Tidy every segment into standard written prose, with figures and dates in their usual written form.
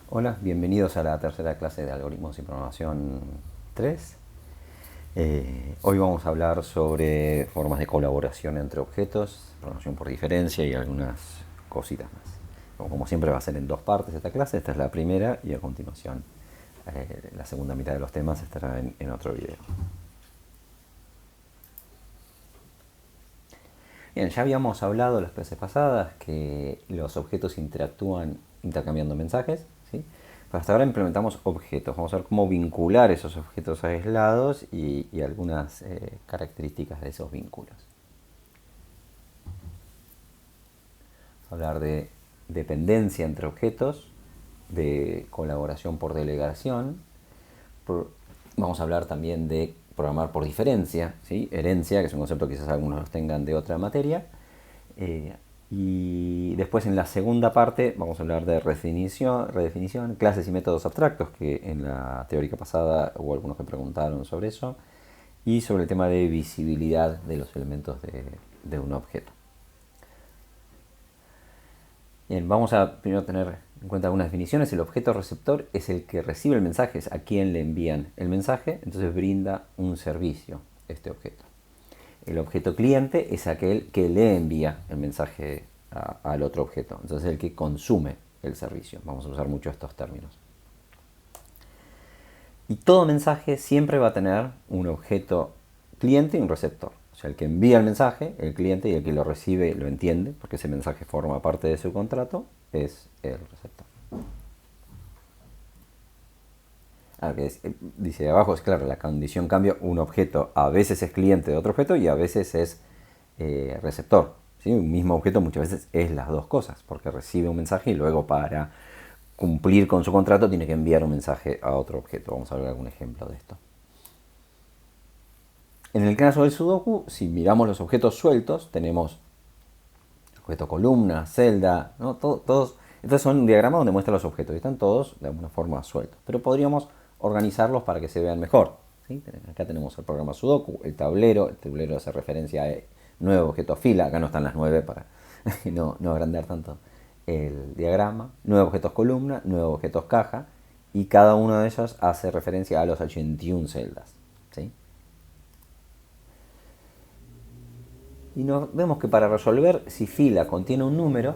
Hola, bienvenidos a la tercera clase de Algoritmos y Programación 3. Hoy vamos a hablar sobre formas de colaboración entre objetos, programación por diferencia y algunas cositas más. Como siempre va a ser en dos partes esta clase, esta es la primera y a continuación la segunda mitad de los temas estará en otro video. Bien, ya habíamos hablado las clases pasadas que los objetos interactúan intercambiando mensajes, ¿sí? Pero hasta ahora implementamos objetos. Vamos a ver cómo vincular esos objetos aislados y algunas características de esos vínculos. Hablar de dependencia entre objetos, de colaboración por delegación. Vamos a hablar también de programar por diferencia, ¿sí? Herencia, que es un concepto que quizás algunos los tengan de otra materia. Y después en la segunda parte vamos a hablar de redefinición, clases y métodos abstractos, que en la teórica pasada hubo algunos que preguntaron sobre eso, y sobre el tema de visibilidad de los elementos de un objeto. Bien, vamos a primero tener en cuenta algunas definiciones. El objeto receptor es el que recibe el mensaje, es a quien le envían el mensaje, entonces brinda un servicio este objeto. El objeto cliente es aquel que le envía el mensaje al otro objeto, entonces el que consume el servicio. Vamos a usar mucho estos términos. Y todo mensaje siempre va a tener un objeto cliente y un receptor. O sea, el que envía el mensaje, el cliente, y el que lo recibe lo entiende, porque ese mensaje forma parte de su contrato, es el receptor. Dice abajo, es claro, la condición cambia. Un objeto a veces es cliente de otro objeto y a veces es receptor. ¿Sí? Un mismo objeto muchas veces es las dos cosas, porque recibe un mensaje y luego para cumplir con su contrato tiene que enviar un mensaje a otro objeto. Vamos a ver algún ejemplo de esto. En el caso del Sudoku, si miramos los objetos sueltos, tenemos objeto columna, celda, ¿no? Todos. Estos son un diagrama donde muestra los objetos y están todos de alguna forma sueltos. Pero podríamos organizarlos para que se vean mejor. ¿Sí? Acá tenemos el programa Sudoku, el tablero hace referencia a 9 objetos fila, acá no están las 9 para no agrandar tanto el diagrama, 9 objetos columna, 9 objetos caja, y cada uno de ellos hace referencia a los 81 celdas. ¿Sí? Y vemos que para resolver si fila contiene un número,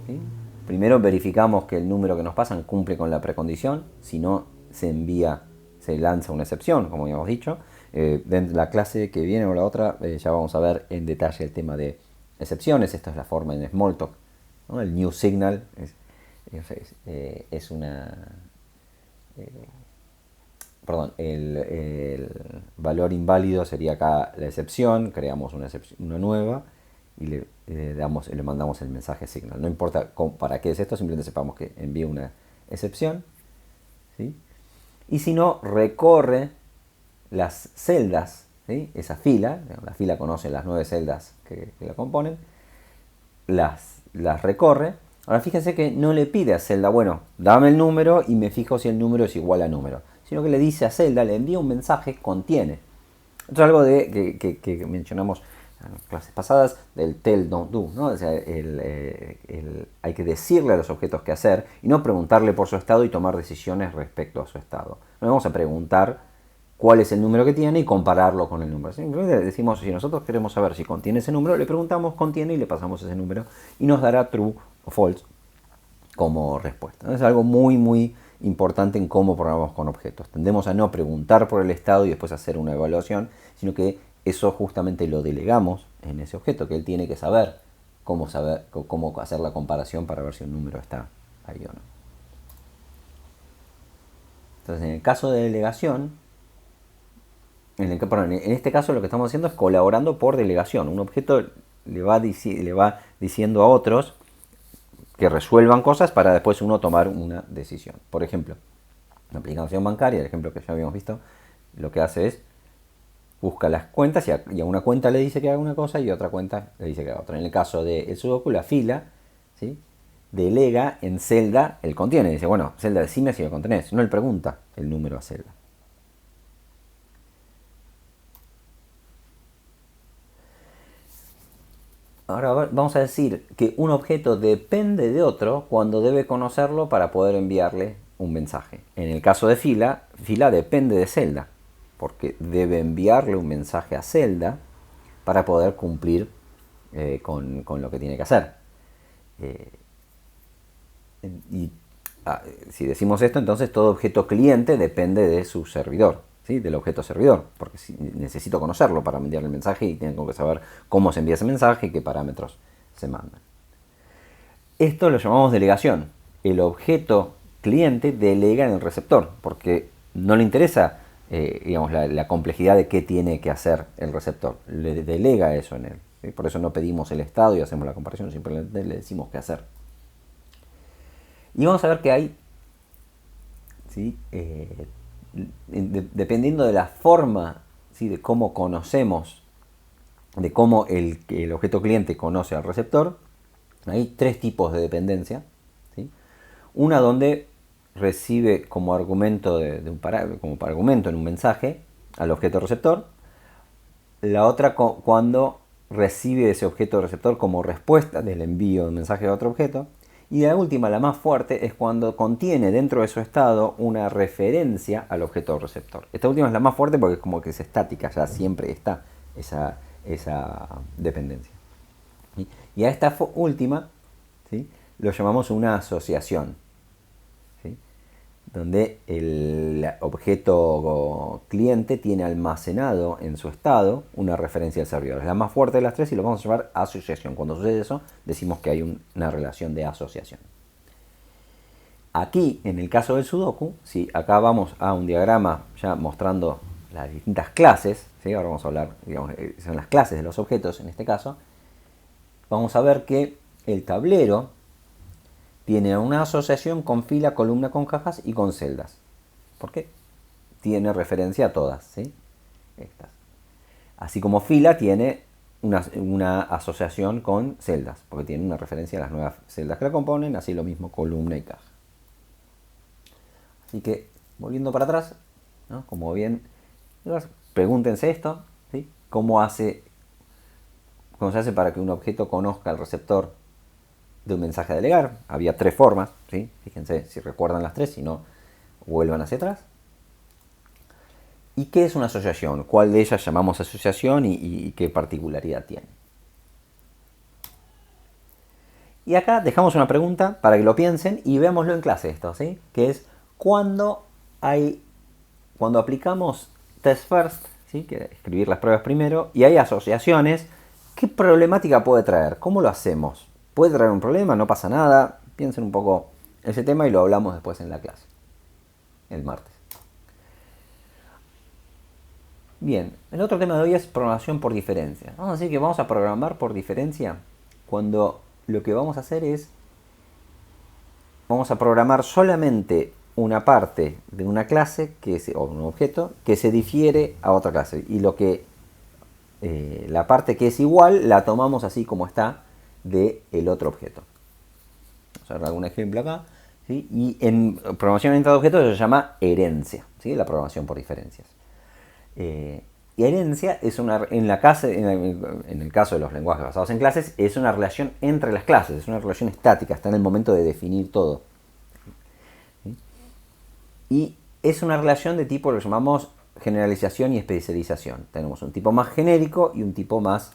¿sí? Primero verificamos que el número que nos pasan cumple con la precondición, si no se lanza una excepción, como habíamos dicho. Dentro de la clase que viene o la otra ya vamos a ver en detalle el tema de excepciones. Esto es la forma en Smalltalk, ¿no? El new signal es una... Perdón, el valor inválido sería acá la excepción, creamos una nueva y le mandamos el mensaje signal. No importa para qué es esto, simplemente sepamos que envía una excepción, ¿sí? Y si no, recorre las celdas, ¿sí? Esa fila, la fila conoce las 9 celdas que la componen, las recorre. Ahora fíjense que no le pide a celda, bueno, dame el número y me fijo si el número es igual a número, sino que le dice a celda, le envía un mensaje, contiene. Esto es algo que mencionamos en las clases pasadas del tell, don't do, ¿no? O sea, hay que decirle a los objetos qué hacer y no preguntarle por su estado y tomar decisiones respecto a su estado. No vamos a preguntar cuál es el número que tiene y compararlo con el número. Simplemente decimos, si nosotros queremos saber si contiene ese número, le preguntamos contiene y le pasamos ese número y nos dará true o false como respuesta. Es algo muy, muy importante en cómo programamos con objetos. Tendemos a no preguntar por el estado y después hacer una evaluación, sino que eso justamente lo delegamos en ese objeto, que él tiene que saber cómo hacer la comparación para ver si un número está ahí o no. Entonces, en el caso de delegación, en este caso lo que estamos haciendo es colaborando por delegación. Un objeto le va diciendo a otros que resuelvan cosas para después uno tomar una decisión. Por ejemplo, la aplicación bancaria, el ejemplo que ya habíamos visto, lo que hace es busca las cuentas y a una cuenta le dice que haga una cosa y a otra cuenta le dice que haga otra. En el caso del Sudoku, la fila, ¿sí?, delega en celda el contiene. Dice, bueno, celda, decime si lo contenés. No le pregunta el número a celda. Ahora vamos a decir que un objeto depende de otro cuando debe conocerlo para poder enviarle un mensaje. En el caso de fila, fila depende de celda, porque debe enviarle un mensaje a celda para poder cumplir con lo que tiene que hacer. Eh, y si decimos esto, entonces todo objeto cliente depende de su servidor, ¿sí? Del objeto servidor, porque si necesito conocerlo para enviar el mensaje y tengo que saber cómo se envía ese mensaje y qué parámetros se mandan. Esto lo llamamos delegación. El objeto cliente delega en el receptor, porque no le interesa digamos, la complejidad de qué tiene que hacer el receptor. Le delega eso en él. ¿Sí? Por eso no pedimos el estado y hacemos la comparación, simplemente le decimos qué hacer. Y vamos a ver que hay, ¿sí? Dependiendo de la forma, ¿sí? De cómo conocemos, de cómo el objeto cliente conoce al receptor, hay tres tipos de dependencia. ¿Sí? Una donde recibe como argumento, como argumento en un mensaje al objeto receptor. La otra cuando recibe ese objeto receptor como respuesta del envío de un mensaje a otro objeto. Y la última, la más fuerte, es cuando contiene dentro de su estado una referencia al objeto receptor. Esta última es la más fuerte porque es como que es estática, ya siempre está esa dependencia. Y a esta última, ¿sí? Lo llamamos una asociación, ¿sí? Donde el objeto cliente tiene almacenado en su estado una referencia al servidor. Es la más fuerte de las tres y lo vamos a llamar asociación. Cuando sucede eso, decimos que hay una relación de asociación. Aquí, en el caso del Sudoku, si acá vamos a un diagrama ya mostrando las distintas clases, ¿sí? Ahora vamos a hablar, digamos, son las clases de los objetos en este caso, vamos a ver que el tablero tiene una asociación con fila, columna con cajas y con celdas. ¿Por qué? Tiene referencia a todas, ¿sí? Estas. Así como fila tiene una asociación con celdas, porque tiene una referencia a las nuevas celdas que la componen, así lo mismo columna y caja. Así que, volviendo para atrás, ¿no? Como bien, pregúntense esto, ¿sí? ¿Cómo se hace para que un objeto conozca el receptor de un mensaje a delegar? Había tres formas, ¿sí? Fíjense si recuerdan las tres, si no, vuelvan hacia atrás. ¿Y qué es una asociación? ¿Cuál de ellas llamamos asociación y qué particularidad tiene? Y acá dejamos una pregunta para que lo piensen y veámoslo en clase esto, ¿sí? Que es cuando aplicamos test first, ¿sí? Que es escribir las pruebas primero, y hay asociaciones, ¿qué problemática puede traer? ¿Cómo lo hacemos? ¿Puede traer un problema? ¿No pasa nada? Piensen un poco ese tema y lo hablamos después en la clase, el martes. Bien, el otro tema de hoy es programación por diferencia. Vamos a decir que vamos a programar por diferencia cuando lo que vamos a hacer es, vamos a programar solamente una parte de una clase o un objeto que se difiere a otra clase. Y la parte que es igual la tomamos así como está del otro objeto. Vamos a ver algún ejemplo acá. ¿Sí? Y en programación orientada a objetos se llama herencia, ¿sí? La programación por diferencias. Y herencia es en el caso de los lenguajes basados en clases, es una relación entre las clases, es una relación estática, está en el momento de definir todo. ¿Sí? Y es una relación de tipo, lo llamamos generalización y especialización. Tenemos un tipo más genérico y un tipo más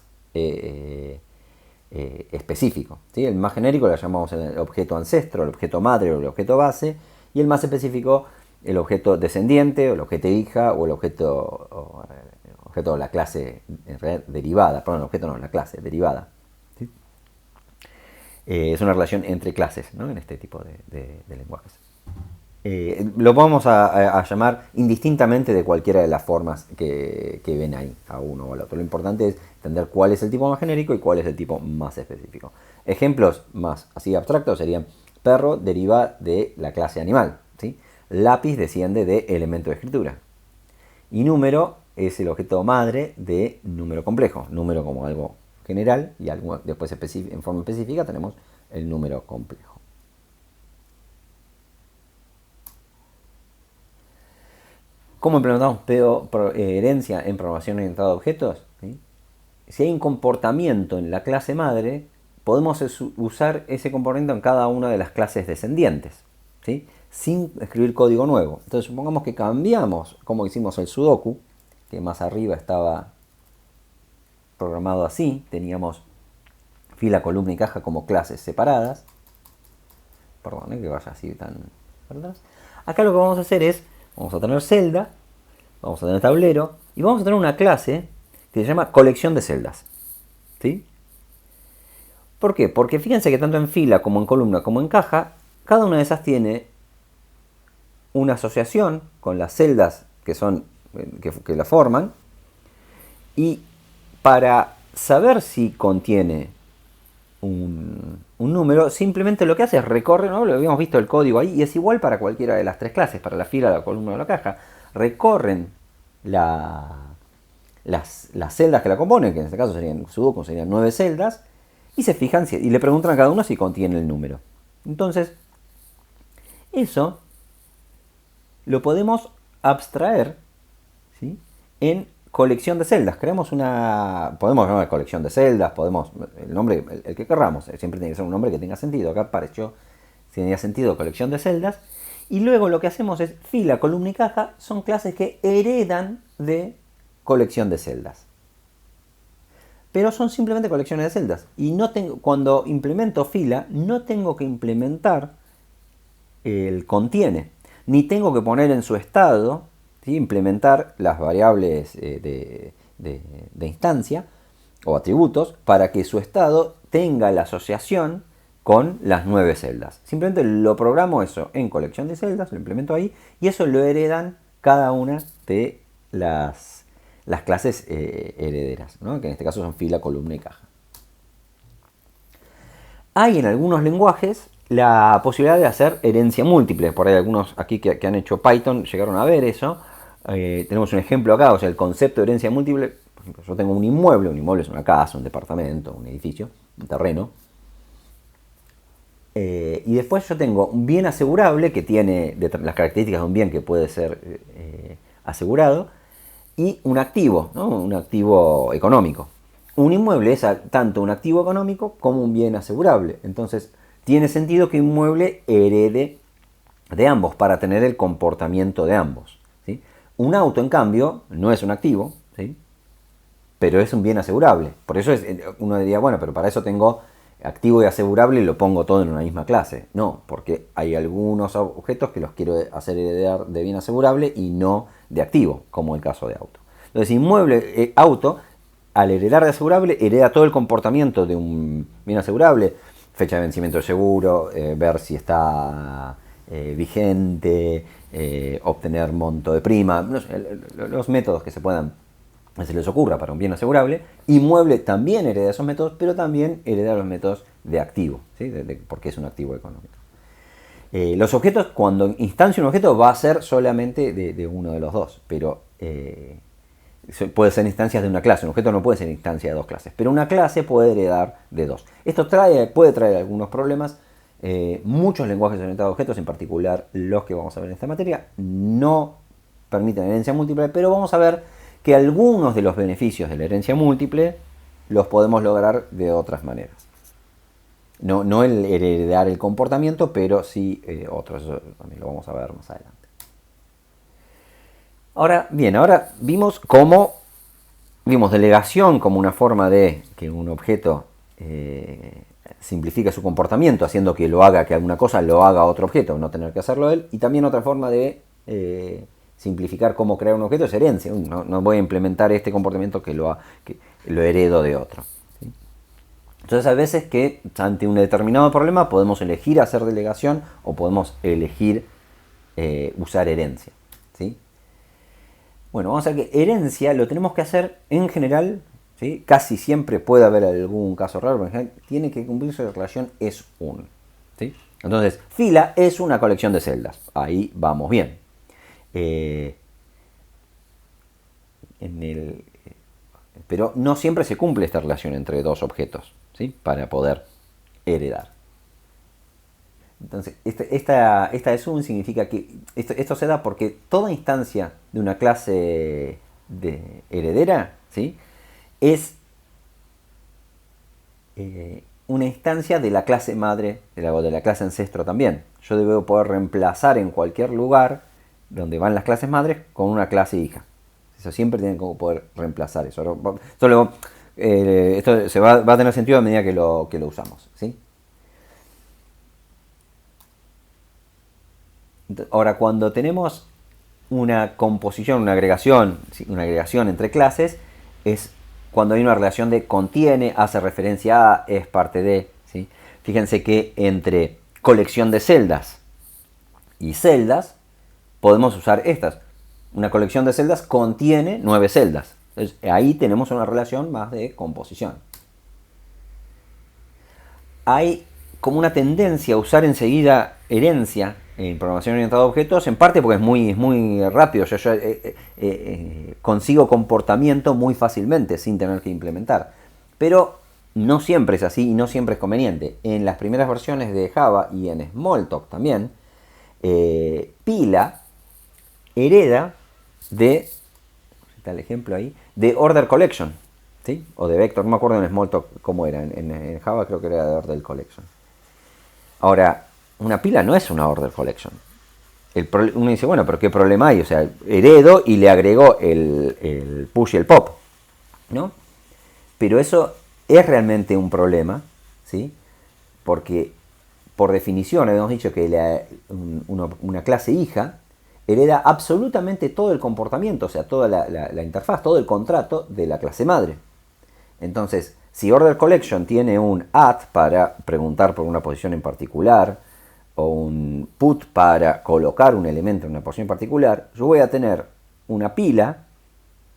específico. ¿Sí? El más genérico lo llamamos el objeto ancestro, el objeto madre o el objeto base, y el más específico el objeto descendiente o el objeto hija o el objeto de la clase derivada, perdón, el objeto no, la clase derivada. ¿Sí? Es una relación entre clases, ¿no? En este tipo de lenguajes. Lo vamos a llamar indistintamente de cualquiera de las formas que ven ahí, a uno o al otro. Lo importante es entender cuál es el tipo más genérico y cuál es el tipo más específico. Ejemplos más así abstractos serían: perro deriva de la clase animal, ¿sí? Lápiz desciende de elemento de escritura. Y número es el objeto madre de número complejo. Número como algo general y después en forma específica tenemos el número complejo. ¿Cómo implementamos herencia en programación orientada a objetos? ¿Sí? si hay un comportamiento en la clase madre, podemos usar ese comportamiento en cada una de las clases descendientes, ¿sí? Sin escribir código nuevo. Entonces supongamos que cambiamos como hicimos el Sudoku, que más arriba estaba programado así, teníamos fila, columna y caja como clases separadas. Perdón, que vaya así tan atrás. Acá lo que vamos a hacer es, vamos a tener celda, vamos a tener tablero y vamos a tener una clase que se llama colección de celdas, ¿sí? ¿Por qué? Porque fíjense que tanto en fila como en columna como en caja, cada una de esas tiene una asociación con las celdas que son que la forman, y para saber si contiene un número, simplemente lo que hace es recorre, ¿no? Lo habíamos visto el código ahí, y es igual para cualquiera de las tres clases, para la fila, la columna o la caja. Recorren las celdas que la componen, que en este caso serían Sudoku, serían 9 celdas, y se fijan y le preguntan a cada uno si contiene el número. Entonces, eso lo podemos abstraer, ¿sí? En colección de celdas. Creamos podemos llamar colección de celdas, el nombre, el que querramos, siempre tiene que ser un nombre que tenga sentido. Acá apareció, tenía sentido, colección de celdas. Y luego lo que hacemos es fila, columna y caja, son clases que heredan de colección de celdas. Pero son simplemente colecciones de celdas. Y cuando implemento fila, no tengo que implementar el contiene, ni tengo que poner en su estado, ¿sí? Implementar las variables de instancia o atributos para que su estado tenga la asociación con las 9 celdas. Simplemente lo programo eso en colección de celdas, lo implemento ahí, y eso lo heredan cada una de las clases herederas, ¿no? Que en este caso son fila, columna y caja. Hay en algunos lenguajes la posibilidad de hacer herencia múltiple. Por ahí algunos aquí que han hecho Python llegaron a ver eso. Tenemos un ejemplo acá, o sea, el concepto de herencia múltiple. Por ejemplo, yo tengo un inmueble es una casa, un departamento, un edificio, un terreno. Y después yo tengo un bien asegurable que tiene las características de un bien que puede ser asegurado, y un activo, ¿no? Un activo económico. Un inmueble es tanto un activo económico como un bien asegurable. Entonces, tiene sentido que un inmueble herede de ambos para tener el comportamiento de ambos, ¿sí? Un auto, en cambio, no es un activo, ¿sí? Pero es un bien asegurable. Por eso uno diría, bueno, pero para eso tengo activo y asegurable y lo pongo todo en una misma clase. No, porque hay algunos objetos que los quiero hacer heredar de bien asegurable y no de activo, como el caso de auto. Entonces, auto, al heredar de asegurable, hereda todo el comportamiento de un bien asegurable, fecha de vencimiento del seguro, ver si está vigente, obtener monto de prima, no sé, los métodos que se les ocurra para un bien asegurable. Inmueble también hereda esos métodos, pero también hereda los métodos de activo, ¿sí? Porque es un activo económico. Los objetos, cuando instancia un objeto, va a ser solamente de uno de los dos, pero puede ser instancias de una clase. Un objeto no puede ser instancia de dos clases, pero una clase puede heredar de dos. Esto puede traer algunos problemas. Muchos lenguajes orientados a objetos, en particular los que vamos a ver en esta materia, no permiten herencia múltiple, pero vamos a ver que algunos de los beneficios de la herencia múltiple los podemos lograr de otras maneras. No el heredar el comportamiento, pero sí otros. Eso también lo vamos a ver más adelante. Ahora vimos delegación como una forma de que un objeto simplifique su comportamiento, haciendo que alguna cosa lo haga otro objeto, no tener que hacerlo él. Y también otra forma de simplificar cómo crear un objeto es herencia. No voy a implementar este comportamiento que lo heredo de otro, ¿sí? Entonces, hay veces que ante un determinado problema podemos elegir hacer delegación o podemos elegir usar herencia, ¿sí? Bueno, vamos a ver que herencia lo tenemos que hacer en general, ¿sí? Casi siempre puede haber algún caso raro, pero en general tiene que cumplirse la relación es un, ¿sí? Entonces, fila es una colección de celdas. Ahí vamos bien. Pero no siempre se cumple esta relación entre dos objetos, ¿sí? Para poder heredar. Entonces, esta es un significa que esto se da porque toda instancia de una clase de heredera, ¿sí? Es una instancia de la clase madre, de la clase ancestro también. Yo debo poder reemplazar en cualquier lugar donde van las clases madres con una clase hija. Eso siempre tienen que poder reemplazar eso. Esto va a tener sentido a medida que lo usamos, ¿sí? Ahora, cuando tenemos una composición, una agregación entre clases, es cuando hay una relación de contiene, hace referencia a, es parte de, ¿sí? Fíjense que entre colección de celdas y celdas podemos usar estas. Una colección de celdas contiene 9 celdas. Entonces, ahí tenemos una relación más de composición. Hay como una tendencia a usar enseguida herencia en programación orientada a objetos, en parte porque es muy rápido. Yo consigo comportamiento muy fácilmente sin tener que implementar. Pero no siempre es así y no siempre es conveniente. En las primeras versiones de Java y en Smalltalk también, pila hereda de, está el ejemplo ahí, de order collection, ¿sí? O de vector, no me acuerdo en Smalltalk cómo era, en Java creo que era de order collection. Ahora, una pila no es una order collection. Uno dice, bueno, pero ¿qué problema hay? O sea, heredo y le agregó el push y el pop, ¿no? Pero eso es realmente un problema, ¿sí? Porque, por definición, habíamos dicho que una clase hija hereda absolutamente todo el comportamiento, o sea, toda la interfaz, todo el contrato de la clase madre. Entonces, si order collection tiene un at para preguntar por una posición en particular, o un put para colocar un elemento en una posición particular, yo voy a tener una pila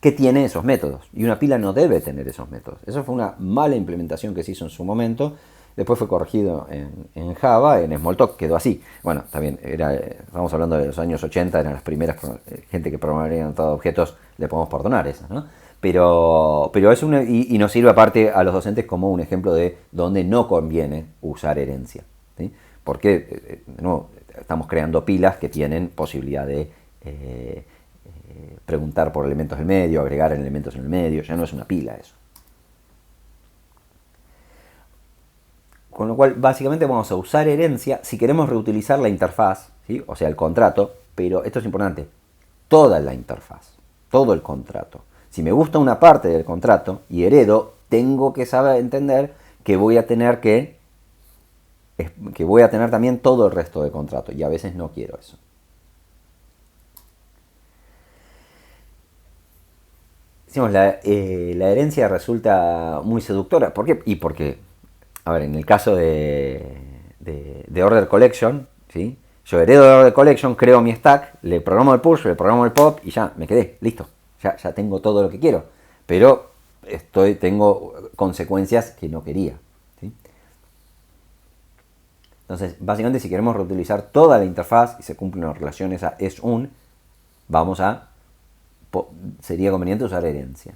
que tiene esos métodos. Y una pila no debe tener esos métodos. Eso fue una mala implementación que se hizo en su momento. Después fue corregido en Java, en Smalltalk quedó así. Bueno, también estamos hablando de los años 80, eran las primeras gente que programaría orientado a objetos, le podemos perdonar esa, ¿no? Pero es y nos sirve aparte a los docentes como un ejemplo de donde no conviene usar herencia, ¿sí? Porque no, estamos creando pilas que tienen posibilidad de preguntar por elementos del medio, agregar elementos en el medio, ya no es una pila eso. Con lo cual, básicamente vamos a usar herencia si queremos reutilizar la interfaz, ¿sí? O sea, el contrato, pero esto es importante, toda la interfaz, todo el contrato. Si me gusta una parte del contrato y heredo, tengo que saber entender que voy a tener también todo el resto del contrato, y a veces no quiero eso. Decimos, la herencia resulta muy seductora. ¿Por qué? Y porque, a ver, en el caso de Order Collection, ¿sí? Yo heredo de Order Collection, creo mi stack, le programo el push, le programo el pop y ya, me quedé, listo. Ya tengo todo lo que quiero. Pero tengo consecuencias que no quería, ¿sí? Entonces, básicamente, si queremos reutilizar toda la interfaz y se cumple una relación esa es sería conveniente usar herencia.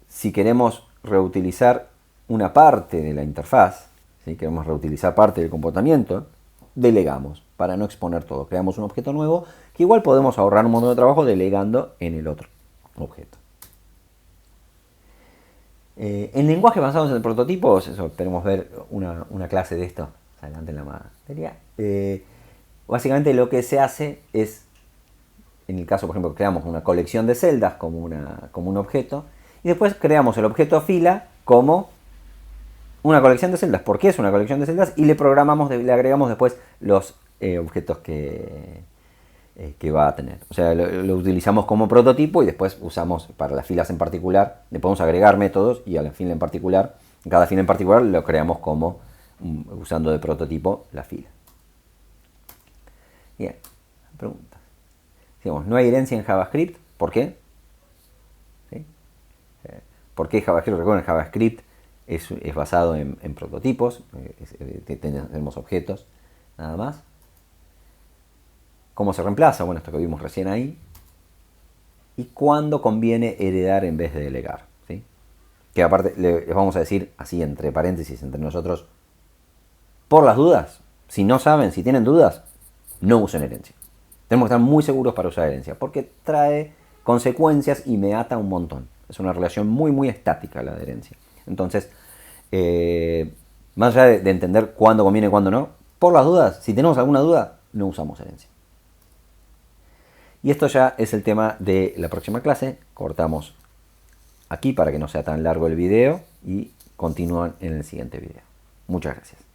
Si queremos reutilizar una parte de la interfaz, si queremos reutilizar parte del comportamiento, delegamos para no exponer todo. Creamos un objeto nuevo que igual podemos ahorrar un montón de trabajo delegando en el otro objeto. En lenguajes basados en prototipos, eso, esperemos ver una clase de esto adelante en la materia. Básicamente lo que se hace es, en el caso, por ejemplo, creamos una colección de celdas como un objeto, y después creamos el objeto fila como una colección de celdas. ¿Por qué es una colección de celdas? Y le agregamos después los objetos que va a tener. O sea, lo utilizamos como prototipo y después usamos para las filas en particular, le podemos agregar métodos y a la fila en particular, cada fila en particular lo creamos como usando de prototipo la fila. Bien, preguntas. Digamos, no hay herencia en JavaScript. ¿Por qué? ¿Sí? ¿Por qué JavaScript? Recuerden, JavaScript es basado en prototipos, tenemos objetos, nada más. ¿Cómo se reemplaza? Bueno, esto que vimos recién ahí. ¿Y cuándo conviene heredar en vez de delegar? ¿Sí? Que aparte les vamos a decir, así entre paréntesis, entre nosotros, por las dudas, si no saben, si tienen dudas, no usen herencia. Tenemos que estar muy seguros para usar herencia, porque trae consecuencias y me ata un montón. Es una relación muy, muy estática la de herencia. Entonces, Más allá de entender cuándo conviene y cuándo no, por las dudas, si tenemos alguna duda, no usamos herencia. Y esto ya es el tema de la próxima clase. Cortamos aquí para que no sea tan largo el video y continúan en el siguiente video. Muchas gracias.